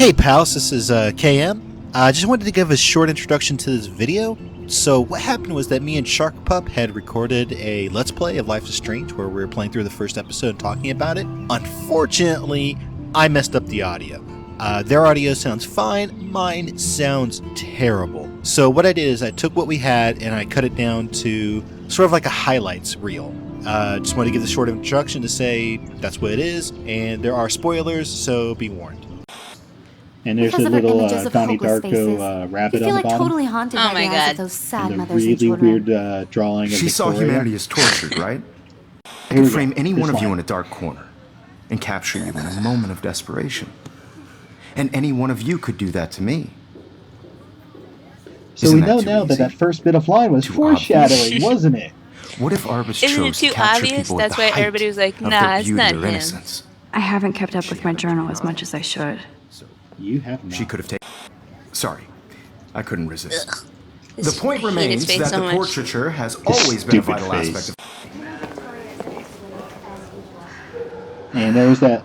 Hey pals, this is KM. I just wanted to give a short introduction to this video. So what happened was that me and Shark-Pup had recorded a Let's Play of Life is Strange where we were playing through the first episode and talking about it. Unfortunately, I messed up the audio. Their audio sounds fine, mine sounds terrible. So what I did is I took what we had and I cut it down to sort of like a highlights reel. Just wanted to give this short introduction to say that's what it is, and there are spoilers, so be warned. And there's a little Donnie Darko rabbit on the bottom. Totally haunted by the eyes of those sad mothers and really weird drawing of She saw Victoria. humanity as tortured, right? I could frame any one of you in a dark corner and capture you in a moment of desperation. And any one of you could do that to me. So we know now that that first bit of line was foreshadowing, wasn't it? What if Arbus Isn't it chose to too capture obvious? people That's at the why height everybody was like, of nah, their it's beauty not or him. innocence? I haven't kept up with my journal as much as I should. You have not. She could have taken... Sorry, I couldn't resist. Ugh. The point remains that the portraiture has always been a vital aspect of... And there was that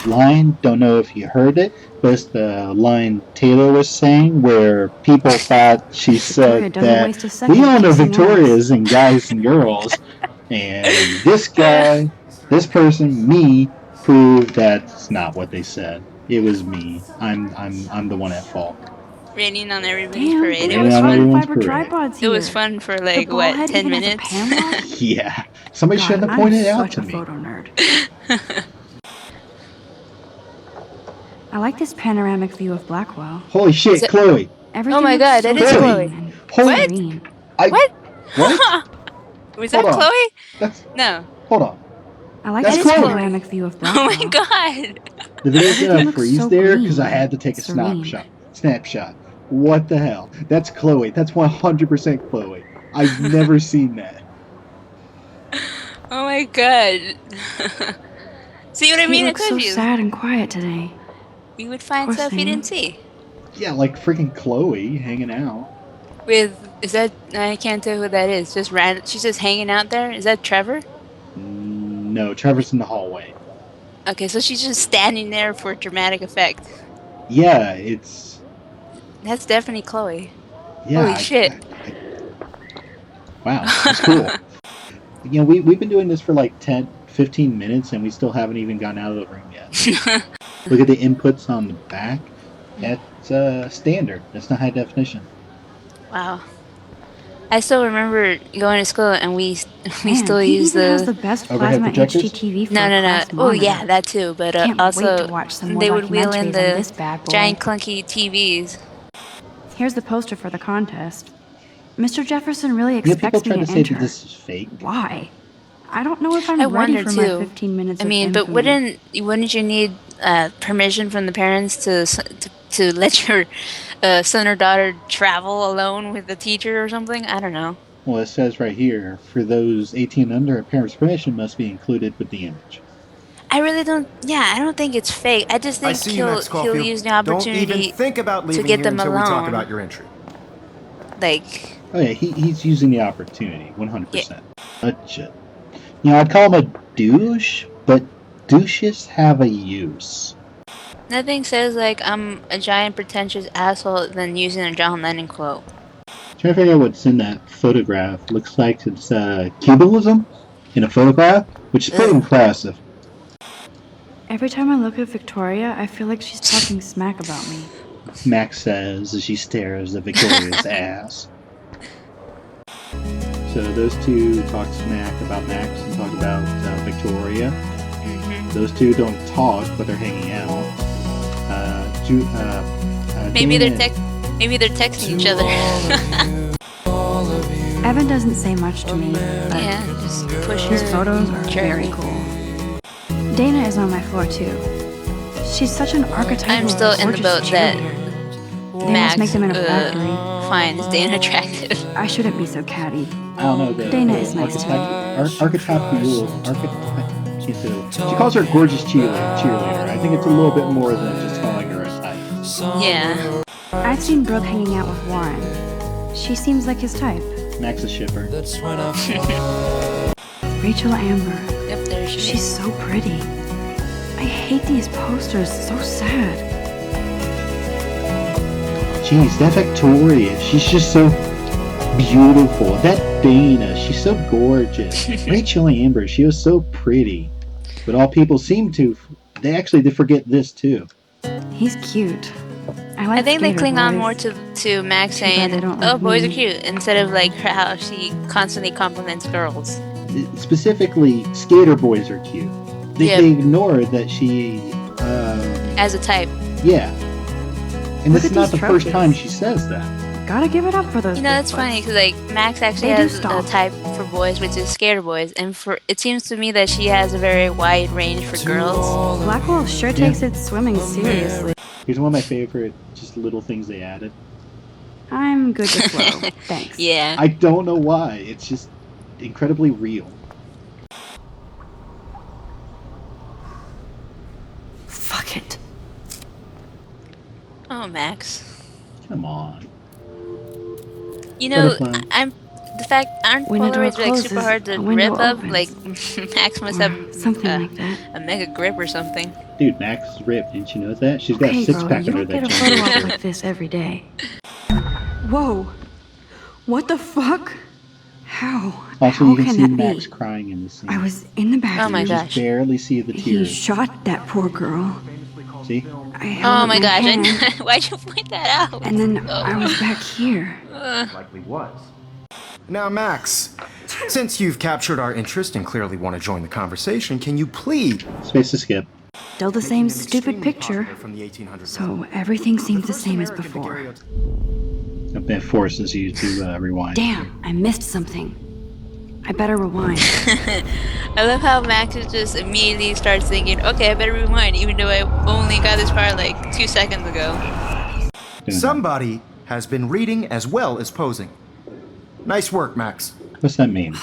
line, don't know if you heard it, but it's the line Taylor was saying where people thought she said that we all know Victorias and guys and girls, and this guy, this person, me, proved that's not what they said. It was me. I'm the one at fault. Raining on everybody's Damn, parade. It Raining was on fun. everyone's Fiber parade. tripods It here. was fun for like, The what, ballhead 10 even has a minutes? pan lock? Yeah. Somebody God, shouldn't have I'm pointed it out such to a me. photo nerd. I like this panoramic view of Blackwell. Holy shit, it- Chloe. Everything Oh my looks God, so that is green Chloe. and What? serene. What? What? Was that Hold on. Chloe? That's, No. hold on. I like That's this Chloe. panoramic view of Oh Blackwell. my God. The video's gonna Everything looks freeze so there green because I had to and take a serene. snapshot. What the hell? That's Chloe. That's 100% Chloe. I've never seen that. Oh my God. See what I mean? He I looks so told you. sad and quiet today. We would find Poor stuff you thing. didn't see. Yeah, like freaking Chloe hanging out. With, is that, I can't tell who that is. Just random, she's just hanging out there? Is that Trevor? No, Trevor's in the hallway. Okay, so she's just standing there for dramatic effect. Yeah, it's... That's definitely Chloe. Yeah, Holy shit. Wow, that's cool. You know, we've been doing this for like 10, 15 minutes and we still haven't even gotten out of the room yet. Look at the inputs on the back. That's standard. That's not high definition. Wow. I still remember going to school and we Man, still he use even has the... the best overhead plasma projectors? HDTV for No. a class Oh monitor. yeah, that too. But Can't also, wait to watch some more they would wheel in documentaries on this bad boy. giant clunky TVs. Here's the poster for the contest. Mr. Jefferson really You know, people expects try me to to say enter. that this is fake. Why? I don't know if I'm I ready wonder for my too. 15 minutes I of mean, but infamy. wouldn't you need permission from the parents to let your son or daughter travel alone with the teacher or something? I don't know. Well, it says right here, for those 18 under, a parent's permission must be included with the image. I really don't. Yeah, I don't think it's fake. I just I think see you he'll next, Caulfield. use the Don't opportunity even think about leaving get here them until we talk alone. about your entry. like. Oh yeah, he's using the opportunity, 100%. Gotcha. You know, I'd call him a douche, but douches have a use. Nothing says like I'm a giant pretentious asshole than using a John Lennon quote. Trying to figure out what's in that photograph. Looks like it's cubism in a photograph, which is pretty Ugh. impressive. Every time I look at Victoria, I feel like she's talking smack about me. Max says as she stares at Victoria's ass. So those two talk smack about Max and talk about Victoria. Those two don't talk, but they're hanging out. Maybe Dana- they're texting each other. Evan doesn't say much to me, but Yeah, just push his her. photos are very Jeremy. cool. Dana is on my floor too. She's such an archetypal, I'm still in the gorgeous boat that cheerleader. They Max must make them in a factory. finds Dana attractive. I shouldn't be so catty. I don't know. Dana is nice too. She calls her gorgeous cheerleader. I think it's a little bit more than just calling her a type. Yeah. I've seen Brooke hanging out with Warren. She seems like his type. Max is shipper. Rachel Amber. Yep, there she She's is. so pretty. I hate these posters. So sad. Jeez, that Victoria, she's just so beautiful. That Dana, she's so gorgeous. Rachel Amber, she was so pretty. But all people seem to, they actually did forget this too. He's cute. I think they skater cling on boys. more to Max Too bad they saying, don't "Oh, like boys me." are cute," instead of like how she constantly compliments girls. Specifically, skater boys are cute. They ignore that she, As a type. yeah. And Look this is at not the these first trophies. time she says that. Gotta give it up for those. You know, big that's funny butts. because like Max actually They do has a stalk. type for boys, which is skater boys, and for it seems to me that she has a very wide range for girls. Blackwell sure takes its swimming seriously. Here's one of my favorite, just little things they added. I'm good to flow. Thanks. Yeah. I don't know why. It's just incredibly real. Fuck it. Oh, Max. Come on. You know, Butterfly. aren't When a door Polaroids like super closes, hard to a window rip up? opens. Like Max must Or have something like that. a mega grip or something. Dude, Max is ripped. Didn't you know that? She's got Hey, a six girl, pack you under don't get that a photo op jumper. like this every day. Whoa. What the fuck? How? Also, How you can can see that Max be? crying in the scene. I was in the bathroom. Oh my You gosh. just barely see the He tears. shot that poor girl. See? I held Oh up my gosh! hand, Why'd you point that out? and then I was back here. Likely was. Now, Max, since you've captured our interest and clearly want to join the conversation, can you please... Space to skip. Still the same Making an stupid extremely picture. popular from the 1800s. So everything seems the First same as American before. daguerreotype- That forces you to rewind. Damn, I missed something. I better rewind. I love how Max is just immediately starts thinking, okay, I better rewind, even though I only got this far like 2 seconds ago. Somebody has been reading as well as posing. Nice work, Max. What's that mean?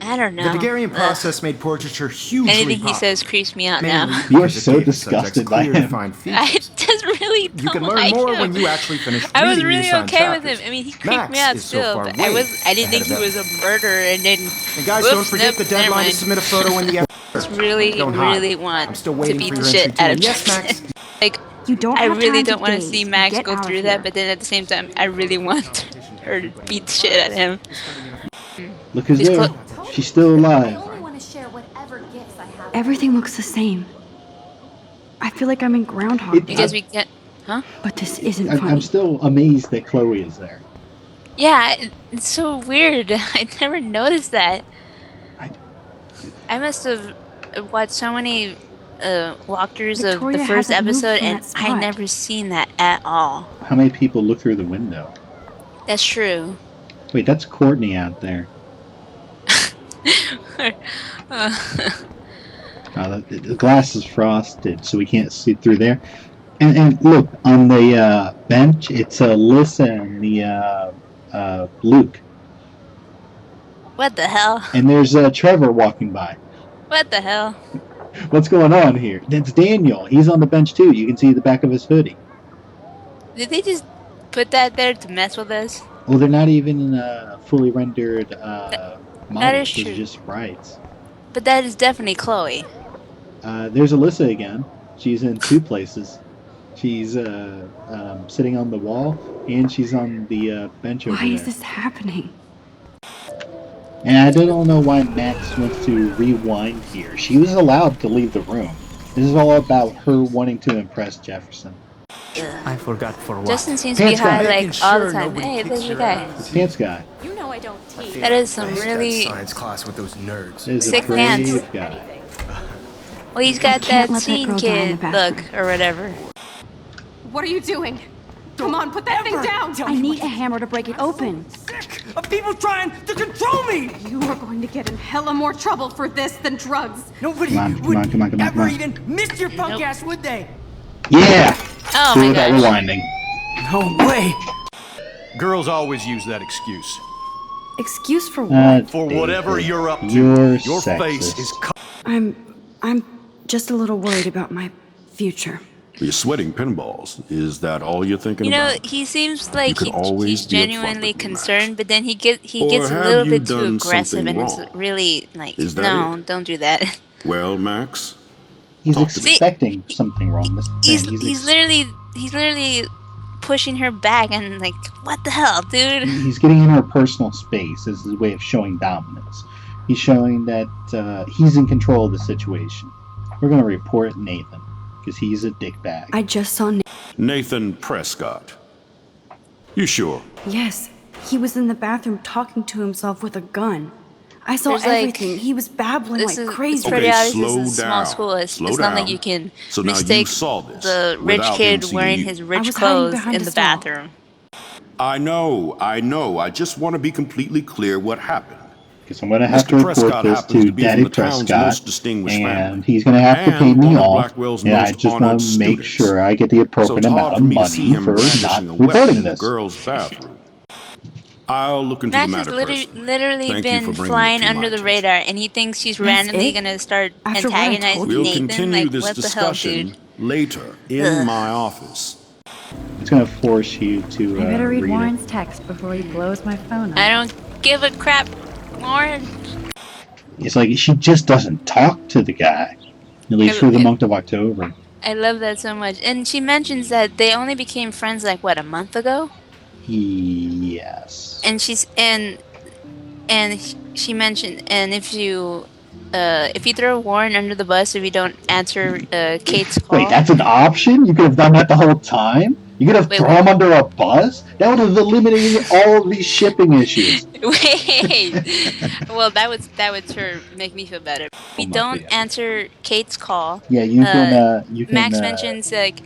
I don't know. The daguerrean Ugh. process made portraiture hugely Anything he popular. says creeps me out Mainly now. You are because it so gave the subjects disgusted by clear, him. defined I features. just really don't You can learn like more him. when you actually finish I reading was the really assigned okay with chapters. him. I mean, he creeped Max me out is so still, far but way I didn't ahead think of he them. was a murderer. And then, And guys, whoops, don't forget nope, the never deadline to mind. submit a photo in the... Just really, Don't hide. really want I'm still to waiting beat for the your shit entry, out too. of And yes, Jackson. Max. Like, You don't I have really time don't want to gaze. see Max Get go out through of that, here. but then at the same time, I really want her to beat the shit out of him. Look who's He's there. clo- She's still alive. I only want to share whatever gifts I have. Everything looks the same. I feel like I'm in Groundhog Day, Because we get, huh? but this isn't I'm funny. still amazed that Chloe is there. Yeah, it's so weird. I never noticed that. I- I must have watched so many walkthroughs of Victoria the first hasn't moved episode, from and that I spot. never seen that at all. How many people look through the window? That's true. Wait, that's Courtney out there. The glass is frosted, so we can't see through there. And look, on the bench, it's Alyssa and the Luke. What the hell? And there's Trevor walking by. What the hell? What's going on here? That's Daniel. He's on the bench too. You can see the back of his hoodie. Did they just put that there to mess with us? Well, they're not even fully rendered models. is Those true. are just sprites. But that is definitely Chloe. There's Alyssa again. She's in two places. She's sitting on the wall, and she's on the bench over Why there. is this happening? And I don't know why Max wants to rewind here. She was allowed to leave the room. This is all about her wanting to impress Jefferson. I forgot for what. Justin seems to be Pants guy. high Making like all the sure time. nobody Hey, kicks there's your your guy. ass. Pants guy. You know I don't tease. That is some Nice, really. that science class with those nerds. This is Sick a brave pants. guy. Well, he's got can't that let that scene girl die in the kid bathroom. look or whatever. What are you doing? Come on, put that thing down! I need a hammer to break it open. Of people trying to control me! You are going to get in hella more trouble for this than drugs. Nobody Come on, come would on, come on, come on, ever come on. even miss your punk Nope. ass, would they? Yeah! Oh Do my that gosh. rewinding. No way! Girls always use that excuse. Excuse for what? For whatever David, you're up to, you're your sexist. face is I'm just a little worried about my future. You're sweating pinballs. Is that all you're thinking You know, about? he seems like could always he's be upfront genuinely with me, Max. concerned, but then he gets Or a have little you bit too done aggressive, something and it's wrong? really like, Is that no, it? don't do that. Well, Max, He's Talk to me. expecting something wrong. This He's thing. he's literally pushing her back and like, what the hell, dude? He's getting in her personal space as his way of showing dominance. He's showing that he's in control of the situation. We're going to report Nathan, because he's a dickbag. I just saw Nathan Prescott. You sure? Yes, he was in the bathroom talking to himself with a gun. I saw There's, like, everything. He was babbling This like is crazy. pretty Okay, obvious. slow This is a small down. school. It's Slow not like down. you can So now you mistake saw this the rich without him kid seeing wearing you. his I rich was hiding clothes behind in a the stall. bathroom. I know. I just want to be completely clear what happened. Because I'm going to have Mr. to report Prescott this happens to to be Daddy from the town's Prescott, most distinguished and family. he's going to have to pay And me one of off. Blackwell's And I most just want honored to make students. sure I get the So appropriate it's amount hard of for me to see money him for brandishing not a weapon reporting in the this. girls' bathroom. I'll look into Max the has matter personally. literally Thank you been for bringing it flying to my under the attention. radar, and he thinks she's That's randomly it? gonna start After what I antagonizing told We'll Nathan. continue Like, this what the hell, discussion dude? later in Ugh. my office. It's going to force you to I better read read Warren's text before he blows my phone up. I don't give a crap, Lauren. it. It's like she just doesn't talk to the guy, at least for the month of October. I love that so much. And she mentions that they only became friends like what, a month ago? Yes. And she mentioned, and if you throw Warren under the bus if you don't answer Kate's call. Wait, that's an option? You could have done that the whole time? You could have Wait, thrown him under a bus? That would have eliminated all of these shipping issues. Wait. Well, that would sure make me feel better. If you don't answer Kate's call, Yeah, you can. Max mentions like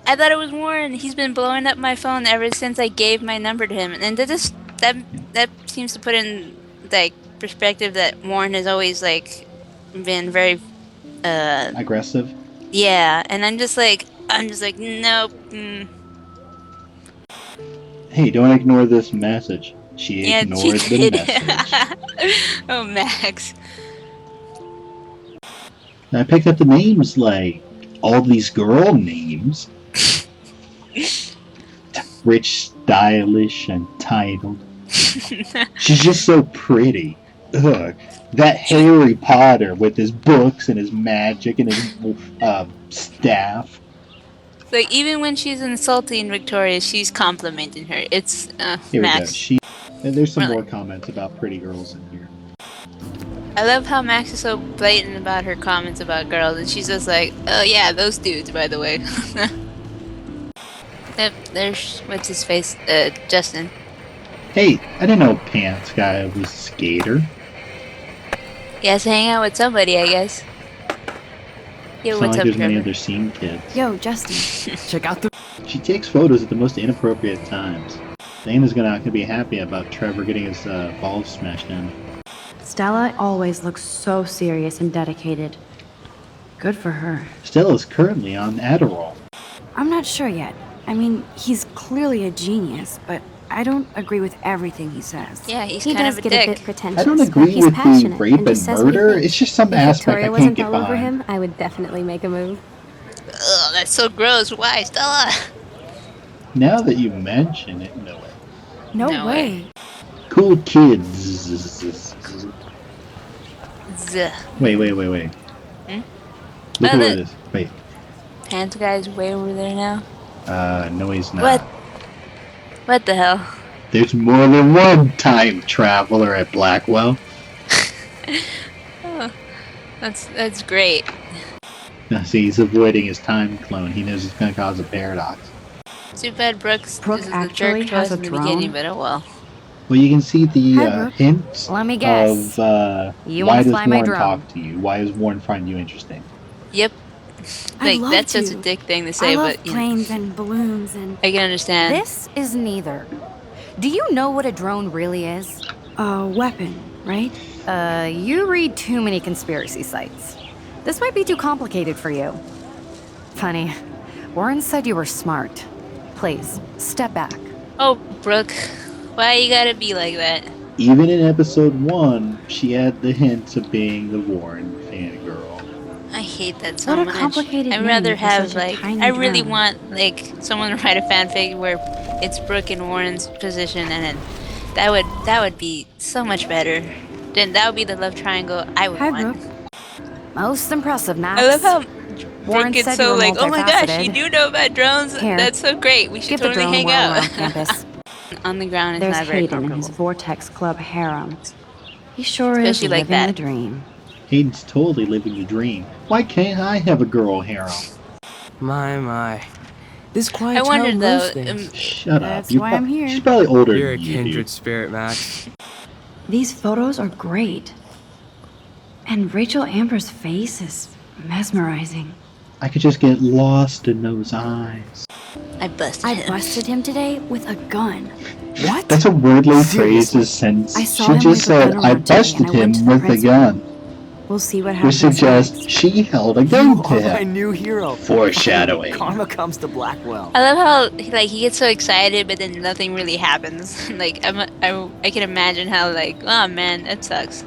I thought it was Warren. He's been blowing up my phone ever since I gave my number to him, and that seems to put in like perspective that Warren has always like been very aggressive. Yeah, and I'm just like nope. Hey, don't ignore this message. She ignored the message. Oh, Max. And I picked up the names like all these girl names. Rich, stylish, and titled. She's just so pretty. Ugh. That Harry Potter with his books and his magic and his staff. Like, even when she's insulting Victoria, she's complimenting her. It's Here Max. we go. And there's some more comments about pretty girls in here. I love how Max is so blatant about her comments about girls, and she's just like, oh yeah, those dudes, by the way. Yep, there's, what's his face? Justin. Hey, I didn't know Pants Guy was a skater. He has to hang out with somebody, I guess. Yo, It's not what's like up, there's many Trevor? other scene kids. Yo, Justin. Check out the. She takes photos at the most inappropriate times. Dana's not gonna be happy about Trevor getting his balls smashed in. Stella always looks so serious and dedicated. Good for her. Stella's currently on Adderall. I'm not sure yet. I mean, he's clearly a genius, but I don't agree with everything he says. Yeah, he's He kind does of a get a dick. bit pretentious. I don't but agree he's with the passionate rape and just and says what he murder. thinks. It's just some If aspect Victoria I can't wasn't get all over behind. him, I would definitely make a move. Ugh, that's so gross. Why, Stella? Now that you mention it, no way. No, No way. Cool kids. Zuh. Wait. Hmm? Look Oh, at look. this. Wait. Pants guy's way over there now. No, he's not. What? What the hell? There's more than one time traveler at Blackwell. Oh, that's great. See, he's avoiding his time clone. He knows it's going to cause a paradox. Too bad Brooks Brooke is a actually jerk to has us a in the drone? beginning, but oh well. Well, you can see the Hi, Brooke. hints Let me guess. of You why wanna does fly my Warren drone? talk to you? Why does Warren find you interesting? Yep. I'd Like, love that's just to. a dick thing to I say, love but you know, planes and balloons and I can understand. This is neither. Do you know what a drone really is? a weapon, right? You read too many conspiracy sites. This might be too complicated for you. Funny. Warren said you were smart. Please, step back. Oh, Brooke, why you gotta be like that? Even in episode 1, she had the hints of being the Warren fangirl. I hate that so What a much. complicated I'd name rather for have such a like tiny I really drone. want like someone to write a fanfic where it's Brooke in Warren's position, and then that would be so much better. Then that would be the love triangle I would Hi, want. Brooke. Most impressive, Max. I love how Warren Brooke gets said so you were like, oh my gosh, you multifaceted. do know about drones? Here, That's so great. We should Give the totally drone a hang whirl out. around campus. On the ground is There's not very Hayden and comfortable. his Vortex Club harem. He sure Especially is like living that. the dream. Hayden's totally living the dream. Why can't I have a girl harem? My. This quiet I town wondered though, moves things. Shut That's up. why I'm here. She's probably older You're a than you, kindred dude. spirit, Max. These photos are great. And Rachel Amber's face is mesmerizing. I could just get lost in those eyes. I busted I him. busted him today with a gun. What? That's a weirdly Seriously? phrased sentence. I saw She him just wave a said, gun I around today, busted and I went to him the with a principal. gun. We'll see what Which happens suggests next. she held a gun You to are my him. new hero. Foreshadowing. Karma comes to Blackwell. I love how he gets so excited, but then nothing really happens. Like I can imagine how like, oh man, that sucks.